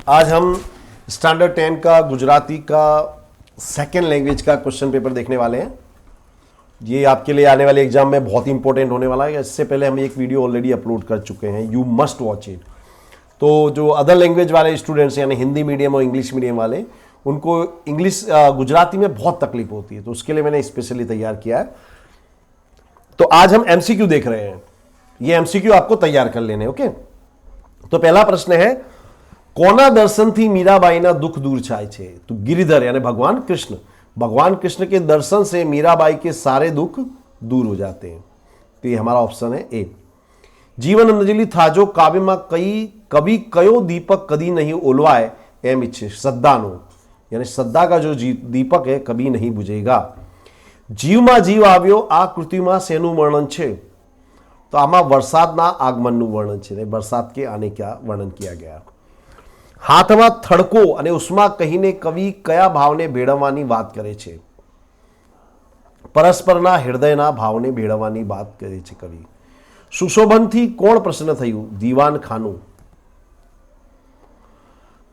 आज हम स्टैंडर्ड 10 का गुजराती का सेकेंड लैंग्वेज का क्वेश्चन पेपर देखने वाले हैं। ये आपके लिए आने वाले एग्जाम में बहुत ही इंपॉर्टेंट होने वाला है। इससे पहले हम एक वीडियो ऑलरेडी अपलोड कर चुके हैं, यू मस्ट वॉच इट। तो जो अदर लैंग्वेज वाले स्टूडेंट्स यानी हिंदी मीडियम और इंग्लिश मीडियम वाले, उनको इंग्लिश गुजराती में बहुत तकलीफ होती है, तो उसके लिए मैंने स्पेशली तैयार किया है। तो आज हम एमसीक्यू देख रहे हैं। ये एमसीक्यू आपको तैयार कर लेने, ओके। तो पहला प्रश्न है, कोना दर्शन थी मीराबाई दुख दूर छाय छे। तो गिरिधर यानी भगवान कृष्ण के दर्शन से मीराबाई के सारे दुख दूर हो जाते हैं। तो ये हमारा ऑप्शन है ए। जीवन अंजलि था जो काव्य में कभी कयो दीपक कदी नहीं ओलवाए एम इच्छे श्रद्धानो, यानी श्रद्धा का जो दीपक है कभी नहीं बुझेगा। जीव में जीव આવ્યો आ કૃતિમાં શેનું વર્ણન છે? तो આમાં વરસાદના આગમનનું વર્ણન છે, વરસાદ के आने का वर्णन किया गया। હાથમાં થડકો અને ઉષ્મા કહીને કવિ કયા ભાવને ભેળવવાની વાત કરે છે? પરસ્પરના હૃદયના ભાવને ભેળવવાની વાત કરે છે કવિ। સુશોભનથી કોણ પ્રસન્ન થયું? દીવાન ખાનું।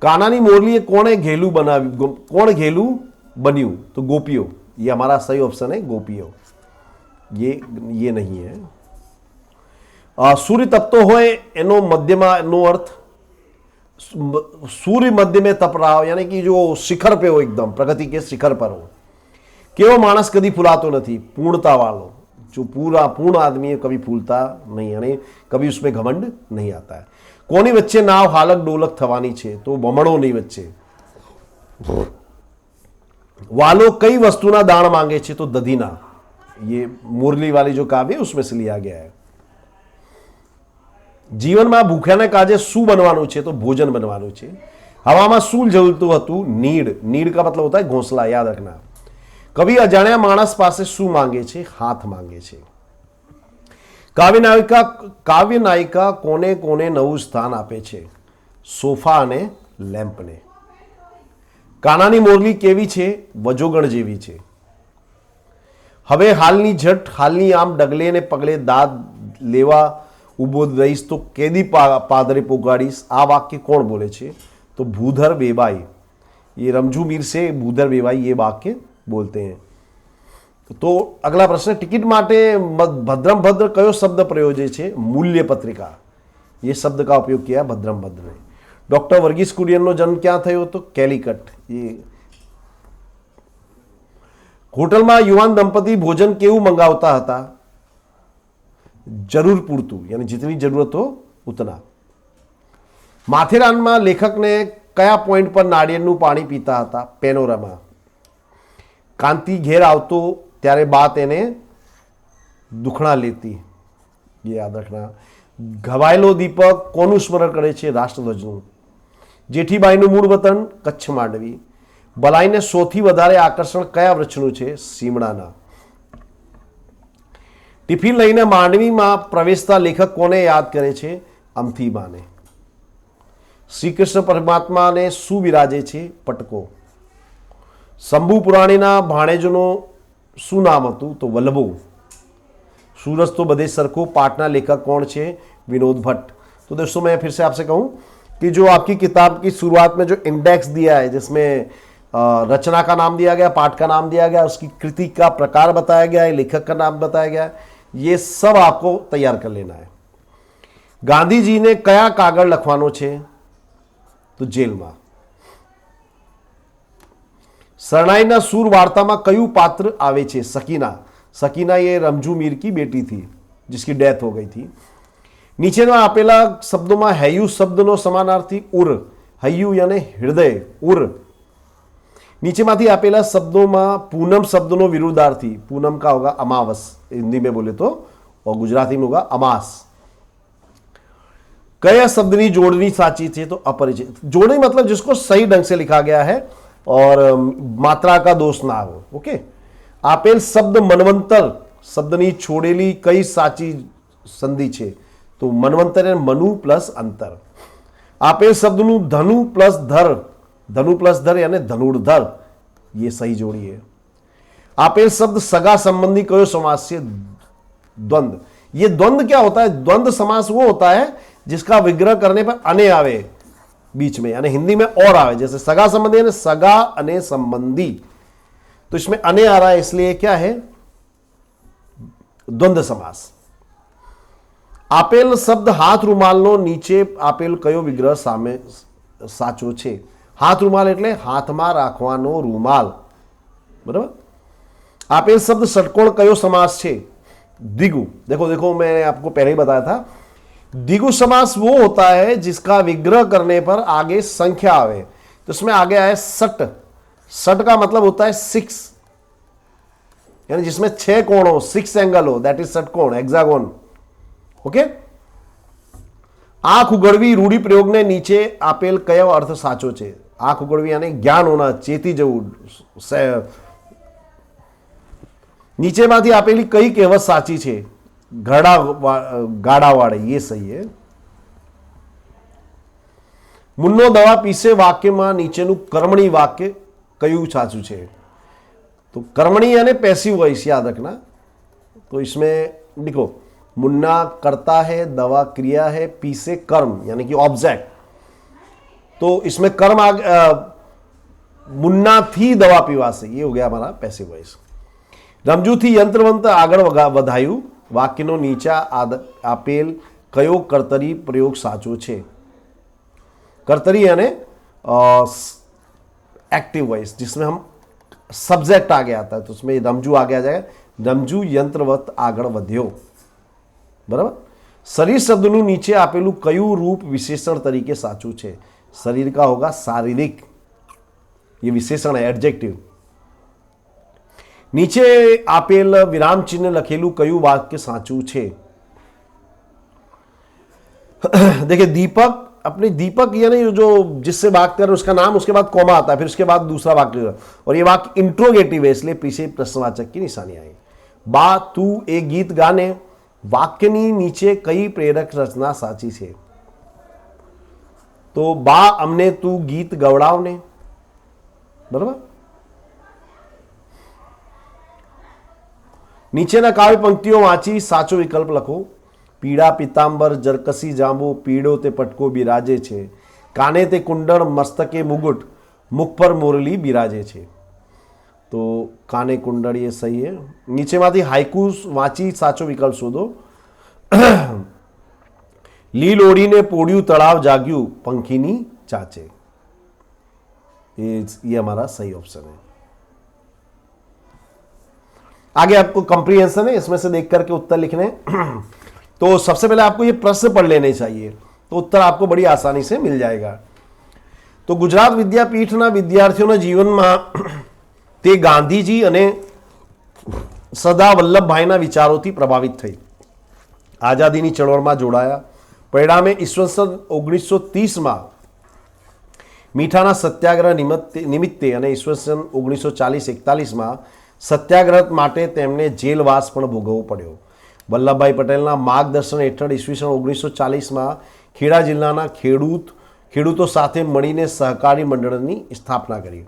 કાનાની મોરલીએ કોણે ઘેલું બનાવ્યું? કોણ ઘેલું બન્યું? તો ગોપીઓ। ये हमारा सही ऑप्शन है, गोपियों। ये नहीं है। सूर्य तपतो होए एनो मध्यमा नो अर्थ, सूर्य मध्य में तप रहा हो यानी कि जो शिखर पे हो, एकदम प्रगति के शिखर पर हो। केवो मानस कभी फूलातो नहीं, पूर्णता वालो। जो पूर्ण आदमी है कभी फूलता नहीं, यानी कभी उसमें घमंड नहीं आता है। कोनी वच्चे नाव हालक डोलक थवानी छे? तो बमणो नहीं वच्चे। वालो कई वस्तुना दान मांगे छे? तो दधीना। ये मुरली वाली जो काव्य है उसमें से लिया गया है। जीवन में भूख्याने काजे शू बनवानुं छे? तो भोजन बनवानुं छे। हवा में शू जलतुं हतुं? नीड। नीड का मतलब होता है घोंसला, याद रखना। कभी अजाण्या माणस पासे शू मांगे छे? हाथ मांगे छे। काव्य नायिका कोने कोने नवुं स्थान आपे छे? सोफा अने लेम्प ने। कानानी मोरली केवी छे? वजोगण जेवी छे। हवे हालनी झट हालनी आम डगले ने पगले दाद लेवा उभो रहीश तो केदी पादरे पोगाड़ीश। आ वाक्य कौन बोले छे? तो भूधर बेबाई। ये रमझू मीर से भूधर बेबाई ये वाक्य बोलते हैं। तो अगला प्रश्न, टिकट माटे भद्रम भद्र कयो शब्द प्रयोजे छे? मूल्य पत्रिका। ये शब्द का उपयोग किया भद्रम भद्र ने। डॉक्टर वर्गीस कुरियन जन्म क्या थयो? तो कैलिकट। ये होटल में युवान दंपति भोजन केवू मंगावता हता? जरूर पूरतू, यानी जितनी जरूरत हो उतना। माथेरान में लेखक ने कया पॉइंट पर नारिયેળનું पानी पीता हता? पेनोरमा। कांति घेर आवतो त्यारे बात एने दुखणा लेती, ये याद रखना। घवायेलो दीपक कोनु स्मरण करे छे? राष्ट्रध्वजનું। जेठीबाईનું मूળ वतन कच्छ मांडवी। बलाईने सौथी वधारे आकर्षण कया वृक्षનું છે? સીમડાના। टिफिन लईने मांडवी में प्रवेशता लेखक कोने याद करे छे? अमथीबाने। श्री कृष्ण परमात्मा ने शू विराजे छे? पटको। शंभु पुराणीना भाणेजनो शू नाम हतुं? तो वल्लभो। सूरज तो बधे सरखो पाठना लेखक कौन छे? विनोद भट्ट। तो दोस्तों मैं फिर से आपसे कहूं कि जो आपकी किताब की शुरुआत में जो इंडेक्स दिया है, जिसमें रचना का नाम दिया गया, पाठ का नाम दिया गया, उसकी कृति का प्रकार बताया गया है, लेखक का नाम बताया गया है, ये सब आपको तैयार कर लेना है। गांधी जी ने कया कागળ લખવાનો છે? तो जेल में। शरणाईना सूर वार्ता में कयु पात्र आवे छे? सकीना। सकीना ये रमझू मीर की बेटी थी जिसकी डेथ हो गई थी। नीचे आपेला शब्दों में हयु शब्दनो समानार्थी उर। हयु यानी हृदय, उर। नीचे माथी आपेला शब्दों में पूनम शब्दनो विरुद्धार्थी। पूनम का होगा अमावस हिंदी में बोले तो, और गुजराती में होगा अमास। कया शब्दनी जोड़नी साची थी? तो अपरिचित। जोड़नी मतलब जिसको सही ढंग से लिखा गया है और मात्रा का दोष ना हो, ओके। आपेल शब्द मनवंतर शब्दनी छोड़ेली कई साची संधि छे? तो मनवंतर मनु प्लस अंतर। आपेल शब्दनु धनु प्लस धर, धनु प्लस धर यानी धनुर्धर, ये सही जोड़ी है। आपेल शब्द सगा संबंधी कयो समास छे? द्वंद्व। ये द्वंद्व क्या होता है? द्वंद्व समास वो होता है जिसका विग्रह करने पर अने आवे, बीच में, यानी हिंदी में और आवे, जैसे सगा संबंधी यानी सगा अने संबंधी, तो इसमें अने आ रहा है, इसलिए क्या है, द्वंद्व समास। આપેલ શબ્દ હાથ રૂમાલનો નીચે આપેલ કયો વિગ્રહ સામે સાચો છે? હાથ રૂમાલ એટલે હાથમાં રાખવાનો રૂમાલ, बराबर। આપેલ શબ્દ ષટકોણ કયો સમાસ છે? द्विगु। देखो देखो मैंने आपको पहले ही बताया था, द्विगु समास वो होता है जिसका विग्रह करने पर आगे संख्या आवे, तो इसमें आगे आया सट। सट का मतलब होता है 6, यानी जिसमें 6 कोण हो, 6 एंगल हो, दैट इज षटकोण, हेक्सागोन। ओके, आंख उगड़वी रूढ़ी प्रयोग ने नीचे आपेल कयो अर्थ साचो छे? आंख उगड़वी यानी ज्ञान होना, चेती जવું, નીચેમાંથી આપેલી કઈ કહેવત સાચી છે? ગાડાવાળે, ये सही है। મુન્નો દવા પીસે વાક્યમાં નીચેનું કર્મણી વાક્ય કયું સાચું છે? तो कर्मणी यानी पैसिव वॉइस याद रखना। तो इसमें देखो, मुन्ना करता है, दवा क्रिया है, पीसे कर्म यानी कि ऑब्जेक्ट, तो इसमें कर्म मुन्ना थी दवा पीवा से, ये हो गया हमारा पैसिव वॉइस। रमजू थी यंत्रवंत आगळ वधायु, वाक्यनो नीचा आपेल कयो कर्तरी प्रयोग साचो छे? कर्तरी यानी एक्टिव वॉइस, जिसमें हम सब्जेक्ट आगे आता है, तो उसमें रमजू आगे आ जाएगा, रमजू यंत्रवत आगळ वध्यो, बराबर। शरीर शब्दનું નીચે આપેલું કયું રૂપ વિશેષણ તરીકે સાચું છે? શરીર का होगा शारीरिक, ये विशेषण है, एडजेक्टिव। नीचे આપેલ વિરામ ચિહ્ન લખેલું કયું વાક્ય સાચું છે? देखिए दीपक, अपने दीपक यानी जो जिससे बात कर रहे उसका नाम, उसके बाद कॉमा आता है, फिर उसके बाद दूसरा वाक्य, और ये वाक्य इंट्रोगेटिव है, इसलिए पीछे प्रश्नवाचक की निशानी आई। बा तू एक गीत गाने, वाक्यनी नीचे कई प्रेरक रचना साची छे? तो बा अमने तू गीत गवड़ावने, बराबर। नीचेना काव्य पंक्तिओ वांची साचो विकल्प लखो। पीड़ा पीतांबर जरकसी जांबू, पीड़ो ते पटको बिराजे छे, काने ते कुंडल मस्तके मुकुट, मुख पर मुरली बिराजे छे। तो काने कुंडल ये सही है। नीचे माथी हाइकू वांची साचो विकल्प शोधो। लील ओढ़ीने पोड़िયું तड़ाव जाग्યું, पंखीनी चाचे, ये हमारा सही ऑप्शन है। आगे आपको कंप्रीहेंशन है, इसमें से देख करके उत्तर लिखने। तो सबसे पहले आपको ये प्रश्न पढ़ लेने चाहिए, तो उत्तर आपको बड़ी आसानी से मिल जाएगा। तो गुजरात विद्यापीठना विद्यार्थीओना जीवનમાં તે ગાંધીજી અને સરદાર વલ્લભભાઈના વિચારોથી પ્રભાવિત થઈ, આઝાદીની ચળવળમાં જોડાયા। પરિણામે ઈસવીસન 1930માં મીઠાના સત્યાગ્રહ નિમિત્તે અને ઈસવીસન 1940-41માં સત્યાગ્રહ માટે તેમને જેલવાસ પણ ભોગવવો પડ્યો। વલ્લભભાઈ પટેલના માર્ગદર્શન હેઠળ ઈસવીસન 1940માં ખેડા જિલ્લાના ખેડૂતો સાથે મળીને સહકારી મંડળની સ્થાપના કરી।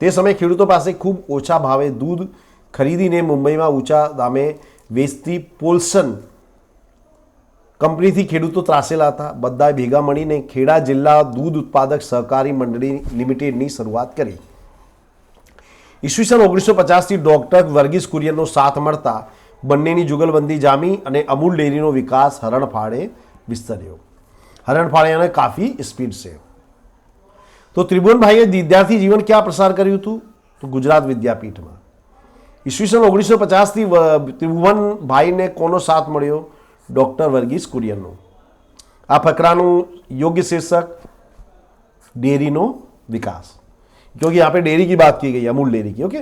તે સમયે ખેડૂતો પાસે ખૂબ ઓછા ભાવે દૂધ ખરીદીને મુંબઈમાં ઊંચા દામે વેચતી પોલ્સન કંપનીથી ખેડૂતો ત્રાસેલા હતા। બધાએ ભેગા મળીને ખેડા જિલ્લા દૂધ ઉત્પાદક સહકારી મંડળી લિમિટેડની શરૂઆત કરી। ઈસવીસન 1950થી ડોક્ટર વર્ગીસ કુરિયનનો સાથ મળતા બંનેની જુગલબંધી જામી અને અમૂલ ડેરીનો વિકાસ હરણફાળે વિસ્તર્યો। હરણફાળે અને કાફી સ્પીડ છે। तो त्रिभुवन भाई विद्यार्थी जीवन क्या प्रसार कर्યું હતું? तो गुजरात विद्यापीठમાં। ઈસવીસન 1950 થી ત્રિભુવન ભાઈને કોનો સાથ મળ્યો? ડોક્ટર વર્ગીસ કુરિયનનો। આ ફકરાનું યોગ્ય શીર્ષક डेयरीનો विकास, क्योंकि यहाँ पे डेयरी की बात की गई, अमूल डेयरी की। ओके,